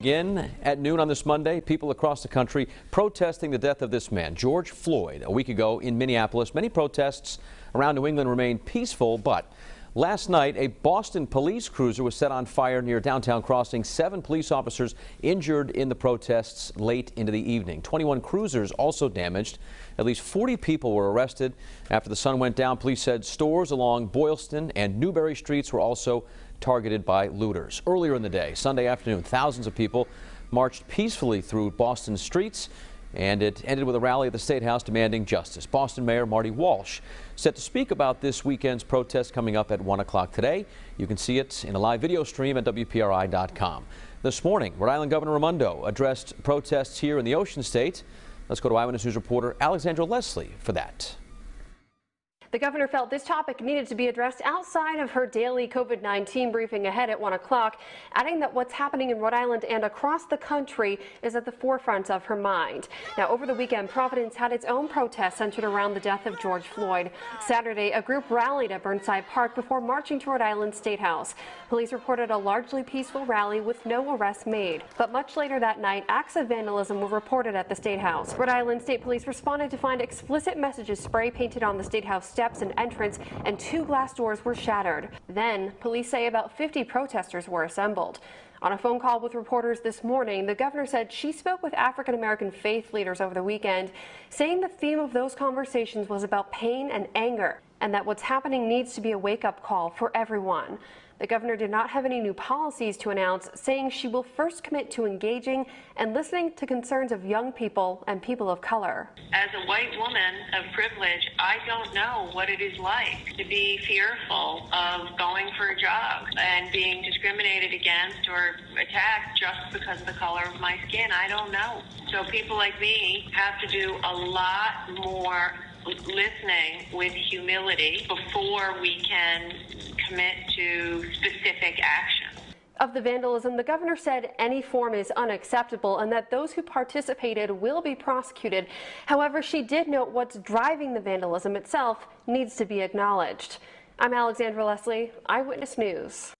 Again, at noon on this Monday, people across the country protesting the death of this man, George Floyd, a week ago in Minneapolis. Many protests around New England remain peaceful, but last night a Boston police cruiser was set on fire near downtown Crossing. 7 police officers injured in the protests late into the evening. 21 cruisers also damaged. At least 40 people were arrested after the sun went down. Police said stores along Boylston and Newberry streets were also targeted by looters. Earlier in the day, Sunday afternoon, thousands of people marched peacefully through Boston's streets, and it ended with a rally at the State House demanding justice. Boston Mayor Marty Walsh set to speak about this weekend's protest coming up at 1 o'clock today. You can see it in a live video stream at WPRI.com. This morning, Rhode Island Governor Raimondo addressed protests here in the Ocean State. Let's go to Eyewitness News reporter Alexandra Leslie for that. The governor felt this topic needed to be addressed outside of her daily COVID-19 briefing ahead at 1 o'clock, adding that what's happening in Rhode Island and across the country is at the forefront of her mind. Now, over the weekend, Providence had its own protest centered around the death of George Floyd. Saturday, a group rallied at Burnside Park before marching to Rhode Island State House. Police reported a largely peaceful rally with no arrests made. But much later that night, acts of vandalism were reported at the State House. Rhode Island State Police responded to find explicit messages spray painted on the State House steps and entrance, and 2 glass doors were shattered. Then, police say about 50 protesters were assembled. On a phone call with reporters this morning, the governor said she spoke with African-American faith leaders over the weekend, saying the theme of those conversations was about pain and anger, and that what's happening needs to be a wake-up call for everyone. The governor did not have any new policies to announce, saying she will first commit to engaging and listening to concerns of young people and people of color. As a white woman of privilege, I don't know what it is like to be fearful of going for a job and being discriminated against or attacked just because of the color of my skin. I don't know. So people like me have to do a lot more listening with humility before we can commit to specific action. Of the vandalism, the governor said any form is unacceptable and that those who participated will be prosecuted. However, she did note what's driving the vandalism itself needs to be acknowledged. I'm Alexandra Leslie, Eyewitness News.